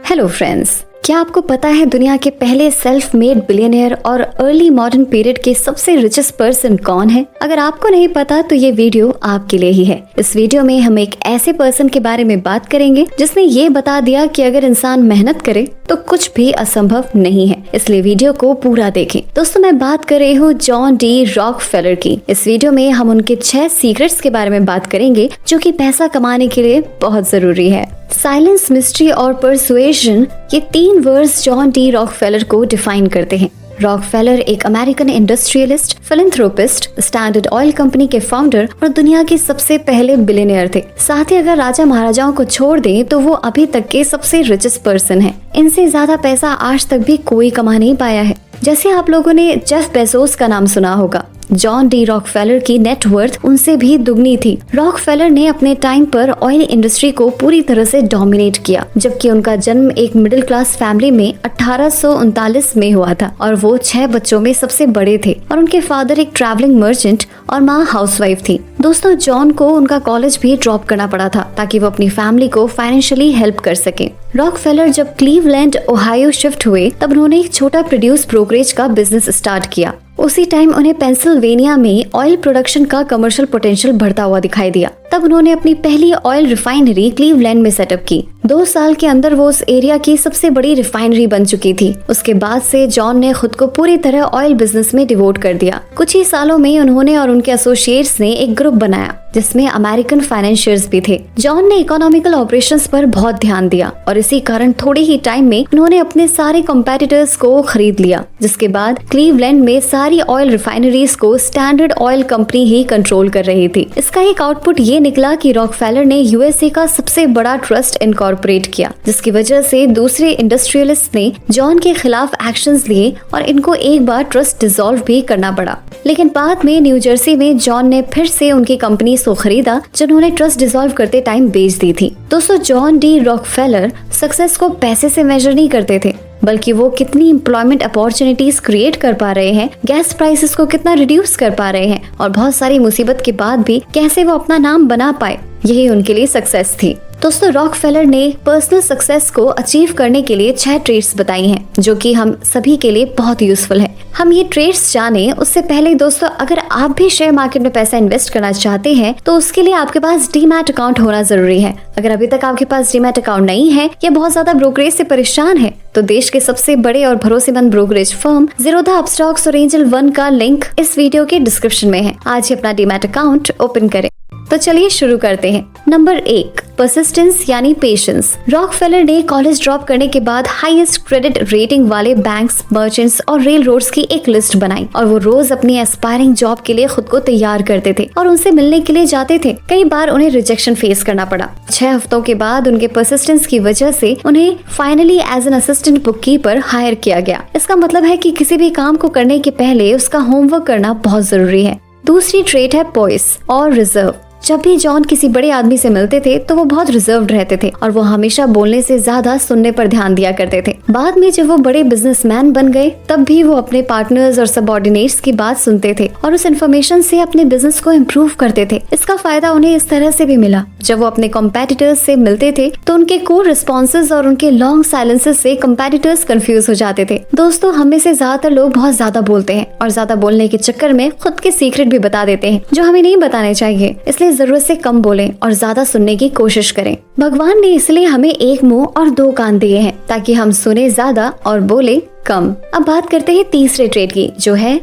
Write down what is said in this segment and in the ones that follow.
Hello friends, क्या आपको पता है दुनिया के पहले सेल्फ मेड बिलियनियर और अर्ली मॉडर्न पीरियड के सबसे रिचेस्ट पर्सन कौन है? अगर आपको नहीं पता तो ये वीडियो आपके लिए ही है। इस वीडियो में हम एक ऐसे पर्सन के बारे में बात करेंगे जिसने ये बता दिया कि अगर इंसान मेहनत करे तो कुछ भी असंभव नहीं है, इसलिए वीडियो को पूरा देखें। दोस्तों, मैं बात कर रही हूँ जॉन डी रॉकफेलर की। इस वीडियो में हम उनके 6 सीक्रेट्स के बारे में बात करेंगे जो कि पैसा कमाने के लिए बहुत जरूरी है। साइलेंस, मिस्ट्री और परसुएशन, ये 3 वर्ड्स जॉन डी रॉकफेलर को डिफाइन करते हैं। रॉकफेलर एक American industrialist, philanthropist, standard oil company के फाउंडर और दुनिया के सबसे पहले बिलियनियर थे। साथ ही अगर राजा महाराजाओं को छोड़ दें तो वो अभी तक के सबसे रिचेस्ट पर्सन हैं। इनसे ज्यादा पैसा आज तक भी कोई कमा नहीं पाया है। जैसे आप लोगों ने जेफ बेजोस का नाम सुना होगा, जॉन डी रॉकफेलर की नेटवर्थ उनसे भी दुगनी थी। रॉकफेलर ने अपने टाइम पर ऑयल इंडस्ट्री को पूरी तरह से डोमिनेट किया, जबकि उनका जन्म एक मिडिल क्लास फैमिली में 1839 में हुआ था और वो 6 बच्चों में सबसे बड़े थे और उनके फादर एक ट्रैवलिंग मर्चेंट और माँ हाउसवाइफ थी। दोस्तों, जॉन को उनका कॉलेज भी ड्रॉप करना पड़ा था ताकि वो अपनी फैमिली को फाइनेंशियली हेल्प कर सके। रॉकफेलर जब क्लीवलैंड, ओहायो शिफ्ट हुए तब उन्होंने एक छोटा प्रोड्यूस ब्रोकरेज का बिजनेस स्टार्ट किया। उसी टाइम उन्हें पेंसिल्वेनिया में ऑयल प्रोडक्शन का कमर्शियल पोटेंशियल बढ़ता हुआ दिखाई दिया। तब उन्होंने अपनी पहली ऑयल रिफाइनरी क्लीवलैंड में सेटअप की। 2 साल के अंदर वो उस एरिया की सबसे बड़ी रिफाइनरी बन चुकी थी। उसके बाद से जॉन ने खुद को पूरी तरह ऑयल बिजनेस में डिवोट कर दिया। कुछ ही सालों में उन्होंने और उनके एसोसिएट्स ने एक ग्रुप बनाया जिसमें अमेरिकन फाइनेंशियर्स भी थे। जॉन ने इकोनॉमिकल ऑपरेशंस पर बहुत ध्यान दिया और इसी कारण थोड़े ही टाइम में उन्होंने अपने सारे कॉम्पिटिटर्स को खरीद लिया, जिसके बाद क्लीवलैंड में सारी ऑयल रिफाइनरीज को स्टैंडर्ड ऑयल कंपनी ही कंट्रोल कर रही थी। इसका एक आउटपुट ये निकला कि रॉकफेलर ने यूएसए का सबसे बड़ा ट्रस्ट इनकॉर्पोरेट किया, जिसकी वजह से दूसरे इंडस्ट्रियलिस्ट ने जॉन के खिलाफ एक्शंस लिए और इनको एक बार ट्रस्ट डिसॉल्व भी करना पड़ा। लेकिन बाद में न्यू जर्सी में जॉन ने फिर से उनकी कंपनी को खरीदा जिन्होंने ट्रस्ट डिसॉल्व करते टाइम बेच दी थी। दोस्तों, जॉन डी रॉकफेलर सक्सेस को पैसे से मेजर नहीं करते थे, बल्कि वो कितनी एम्प्लॉयमेंट अपॉर्चुनिटीज क्रिएट कर पा रहे हैं, गैस प्राइसेस को कितना रिड्यूस कर पा रहे हैं और बहुत सारी मुसीबत के बाद भी कैसे वो अपना नाम बना पाए, यही उनके लिए सक्सेस थी। दोस्तों, रॉकफेलर ने पर्सनल सक्सेस को अचीव करने के लिए 6 ट्रेट्स बताई हैं जो कि हम सभी के लिए बहुत यूजफुल है। हम ये ट्रेट्स जाने उससे पहले दोस्तों, अगर आप भी शेयर मार्केट में पैसा इन्वेस्ट करना चाहते हैं तो उसके लिए आपके पास डीमैट अकाउंट होना जरूरी है। अगर अभी तक आपके पास डीमैट अकाउंट नहीं है या बहुत ज्यादा ब्रोकरेज से परेशान है तो देश के सबसे बड़े और भरोसेमंद ब्रोकरेज फर्म ज़ीरोधा अपस्टॉक्स और एंजल वन का लिंक इस वीडियो के डिस्क्रिप्शन में है। आज ही अपना डीमैट अकाउंट ओपन करें। तो चलिए शुरू करते हैं। नंबर 1, परसिस्टेंस यानी पेशेंस। रॉकफेलर ने कॉलेज ड्रॉप करने के बाद हाईएस्ट क्रेडिट रेटिंग वाले बैंक्स, मर्चेंट्स और रेल रोड्स की एक लिस्ट बनाई और वो रोज अपनी एस्पायरिंग जॉब के लिए खुद को तैयार करते थे और उनसे मिलने के लिए जाते थे। कई बार उन्हें रिजेक्शन फेस करना पड़ा। 6 हफ्तों के बाद उनके परसिस्टेंस की वजह से उन्हें finally as an assistant bookkeeper hired किया गया। इसका मतलब है कि किसी भी काम को करने के पहले उसका होमवर्क करना बहुत जरूरी है। दूसरी ट्रेट है पॉइस और रिजर्व। जब भी जॉन किसी बड़े आदमी से मिलते थे तो वो बहुत रिजर्व्ड रहते थे और वो हमेशा बोलने से ज्यादा सुनने पर ध्यान दिया करते थे। बाद में जब वो बड़े बिजनेसमैन बन गए तब भी वो अपने पार्टनर्स और सबऑर्डिनेट्स की बात सुनते थे और उस इन्फॉर्मेशन से अपने बिजनेस को इम्प्रूव करते थे। इसका फायदा उन्हें इस तरह से भी मिला, जब वो अपने कॉम्पिटिटर्स से मिलते थे तो उनके कोर रिस्पॉन्सेज और उनके लॉन्ग साइलेंसेस से कॉम्पिटिटर्स कंफ्यूज हो जाते थे। दोस्तों, हमें से ज्यादातर लोग बहुत ज्यादा बोलते हैं और ज्यादा बोलने के चक्कर में खुद के सीक्रेट भी बता देते हैं जो हमें नहीं बताने चाहिए। इसलिए जरूरत से कम बोलें और ज्यादा सुनने की कोशिश करें। भगवान ने इसलिए हमें एक मुंह और 2 कान दिए हैं ताकि हम सुने ज्यादा और बोले कम। अब बात करते हैं तीसरे ट्रेड की जो है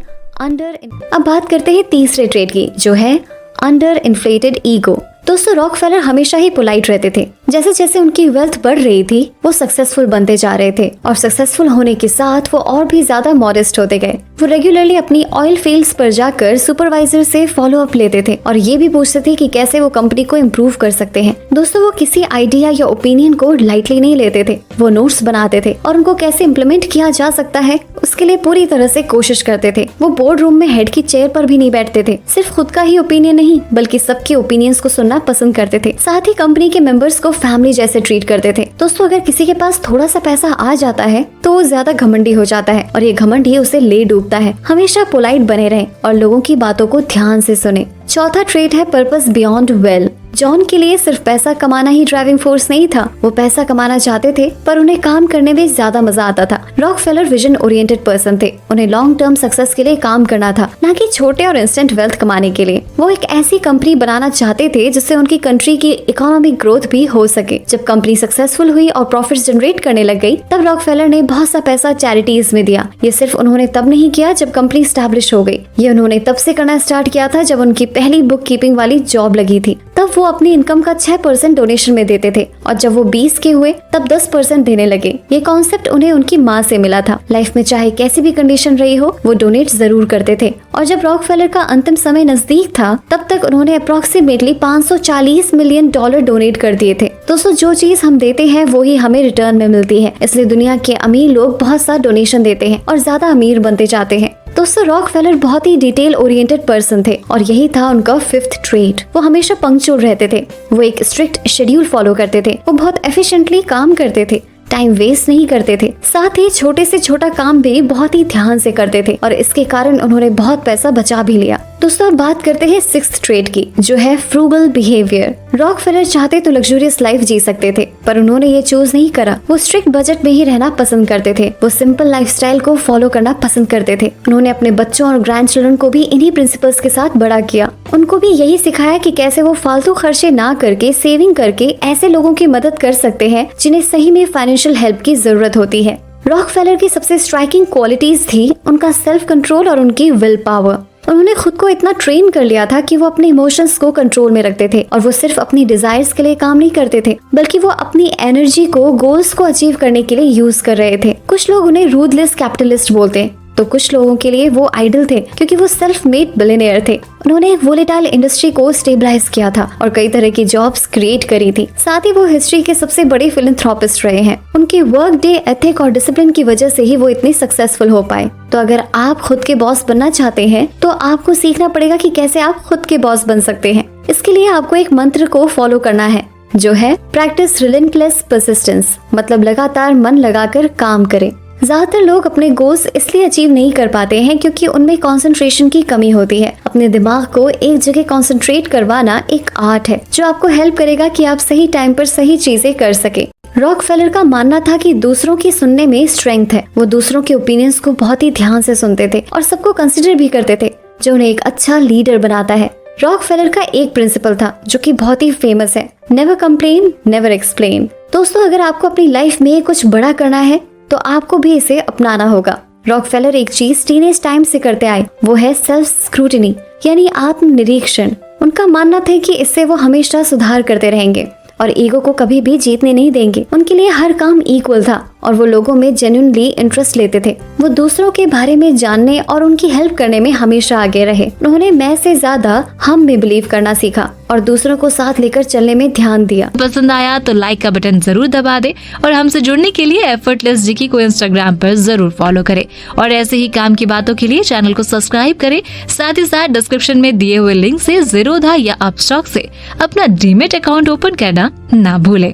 अंडर इन्फ्लेटेड ईगो। दोस्तों, रॉकफेलर हमेशा ही पोलाइट रहते थे। जैसे जैसे उनकी वेल्थ बढ़ रही थी वो सक्सेसफुल बनते जा रहे थे और सक्सेसफुल होने के साथ वो और भी ज्यादा मॉडेस्ट होते गए। वो रेगुलरली अपनी ऑयल फील्ड्स पर जाकर सुपरवाइजर से फॉलो अप लेते थे और ये भी पूछते थे कि कैसे वो कंपनी को इम्प्रूव कर सकते हैं। दोस्तों, वो किसी आइडिया या ओपिनियन को लाइटली नहीं लेते थे। वो नोट्स बनाते थे और उनको कैसे इम्प्लीमेंट किया जा सकता है उसके लिए पूरी तरह से कोशिश करते थे। वो बोर्ड रूम में हेड की चेयर पर भी नहीं बैठते थे। सिर्फ खुद का ही ओपिनियन नहीं बल्कि सबके ओपिनियंस को सुनना पसंद करते थे। साथ ही कंपनी के मेंबर्स को फैमिली जैसे ट्रीट करते थे। दोस्तों, अगर किसी के पास थोड़ा सा पैसा आ जाता है तो वो ज्यादा घमंडी हो जाता है और ये घमंड ही उसे ले डूबता है। हमेशा पोलाइट बने रहें और लोगों की बातों को ध्यान से सुने। चौथा ट्रेट है पर्पस बियॉन्ड वेल। जॉन के लिए सिर्फ पैसा कमाना ही ड्राइविंग फोर्स नहीं था, वो पैसा कमाना चाहते थे पर उन्हें काम करने में ज्यादा मजा आता था। रॉकफेलर विजन ओरिएंटेड पर्सन थे, उन्हें लॉन्ग टर्म सक्सेस के लिए काम करना था, न कि छोटे और इंस्टेंट वेल्थ कमाने के लिए। वो एक ऐसी कंपनी बनाना चाहते थे जिससे उनकी कंट्री की इकोनॉमिक ग्रोथ भी हो सके। जब कंपनी सक्सेसफुल हुई और प्रॉफिट जनरेट करने लग गई, तब रॉकफेलर ने बहुत सा पैसा चैरिटीज में दिया। ये सिर्फ उन्होंने तब नहीं किया जब कंपनी स्टैब्लिश हो गई, ये उन्होंने तब से करना स्टार्ट किया था जब उनकी पहली बुक कीपिंग वाली जॉब लगी थी। तब वो अपनी इनकम का 6% डोनेशन में देते थे और जब वो 20 के हुए तब 10% देने लगे। ये कॉन्सेप्ट उन्हें उनकी माँ से मिला था। लाइफ में चाहे कैसी भी कंडीशन रही हो, वो डोनेट जरूर करते थे। और जब रॉकफेलर का अंतिम समय नजदीक था, तब तक उन्होंने अप्रोक्सीमेटली $540 मिलियन डोनेट कर दिए थे। दोस्तों, जो चीज हम देते हैं वो ही हमें रिटर्न में मिलती है, इसलिए दुनिया के अमीर लोग बहुत सा डोनेशन देते हैं और ज्यादा अमीर बनते जाते हैं। दोस्तों, रॉकफेलर बहुत ही डिटेल ओरिएंटेड पर्सन थे और यही था उनका 5th ट्रेट। वो हमेशा पंक्चुअल रहते थे, वो एक स्ट्रिक्ट शेड्यूल फॉलो करते थे, वो बहुत एफिशिएंटली काम करते थे, टाइम वेस्ट नहीं करते थे, साथ ही छोटे से छोटा काम भी बहुत ही ध्यान से करते थे और इसके कारण उन्होंने बहुत पैसा बचा भी लिया। दोस्तों, अब बात करते हैं 6th ट्रेट की, जो है फ्रूगल बिहेवियर। रॉकफेलर चाहते तो लग्जूरियस लाइफ जी सकते थे, पर उन्होंने ये चूज नहीं करा। वो स्ट्रिक्ट बजट में ही रहना पसंद करते थे, वो सिंपल लाइफस्टाइल को फॉलो करना पसंद करते थे। उन्होंने अपने बच्चों और ग्रैंड चिल्ड्रन को भी इन्हीं प्रिंसिपल्स के साथ बड़ा किया। उनको भी यही सिखाया कि कैसे वो फालतू खर्चे ना करके सेविंग करके ऐसे लोगों की मदद कर सकते हैं जिन्हें सही में फाइनेंशियल हेल्प की जरूरत होती है। रॉकफेलर की सबसे स्ट्राइकिंग क्वालिटीज थी उनका सेल्फ कंट्रोल और उनकी विल पावर। उन्होंने खुद को इतना ट्रेन कर लिया था कि वो अपने इमोशंस को कंट्रोल में रखते थे और वो सिर्फ अपनी डिजायर्स के लिए काम नहीं करते थे, बल्कि वो अपनी एनर्जी को गोल्स को अचीव करने के लिए यूज कर रहे थे। कुछ लोग उन्हें रूथलेस कैपिटलिस्ट बोलते हैं, तो कुछ लोगों के लिए वो आइडल थे क्योंकि वो सेल्फ मेड बिलियनियर थे। उन्होंने एक वोलेटाइल इंडस्ट्री को स्टेबलाइज किया था और कई तरह की जॉब्स क्रिएट करी थी। साथ ही वो हिस्ट्री के सबसे बड़े फिलैंथ्रोपिस्ट रहे हैं। उनके वर्क डे एथिक और डिसिप्लिन की वजह से ही वो इतने सक्सेसफुल हो पाए। तो अगर आप खुद के बॉस बनना चाहते हैं तो आपको सीखना पड़ेगा कि कैसे आप खुद के बॉस बन सकते हैं। इसके लिए आपको एक मंत्र को फॉलो करना है, जो है प्रैक्टिस रिलेंटलेस परसिस्टेंस, मतलब लगातार मन लगाकर काम करें। ज्यादातर लोग अपने गोल्स इसलिए अचीव नहीं कर पाते हैं क्योंकि उनमें कंसंट्रेशन की कमी होती है। अपने दिमाग को एक जगह कंसंट्रेट करवाना एक आर्ट है जो आपको हेल्प करेगा कि आप सही टाइम पर सही चीजें कर सके। रॉकफेलर का मानना था कि दूसरों की सुनने में स्ट्रेंथ है। वो दूसरों के ओपिनियंस को बहुत ही ध्यान से सुनते थे और सबको कंसिडर भी करते थे, जो उन्हें एक अच्छा लीडर बनाता है। रॉकफेलर का एक प्रिंसिपल था जो कि बहुत ही फेमस है, नेवर कंप्लेन नेवर एक्सप्लेन। दोस्तों, अगर आपको अपनी लाइफ में कुछ बड़ा करना है तो आपको भी इसे अपनाना होगा। रॉकफेलर एक चीज टीनेज टाइम से करते आए, वो है सेल्फ स्क्रूटिनी, यानी आत्मनिरीक्षण। उनका मानना था कि इससे वो हमेशा सुधार करते रहेंगे और ईगो को कभी भी जीतने नहीं देंगे। उनके लिए हर काम इक्वल था और वो लोगों में जेन्युइनली इंटरेस्ट लेते थे। वो दूसरों के बारे में जानने और उनकी हेल्प करने में हमेशा आगे रहे। उन्होंने मैं से ज्यादा हम में बिलीव करना सीखा और दूसरों को साथ लेकर चलने में ध्यान दिया। पसंद आया तो लाइक का बटन जरूर दबा दे और हमसे जुड़ने के लिए एफर्टलेस जिकी को इंस्टाग्राम पर जरूर फॉलो करें और ऐसे ही काम की बातों के लिए चैनल को सब्सक्राइब करें। साथ ही साथ डिस्क्रिप्शन में दिए हुए लिंक से ज़ीरोधा या अपस्टॉक से अपना डीमेट अकाउंट ओपन करना ना भूलें।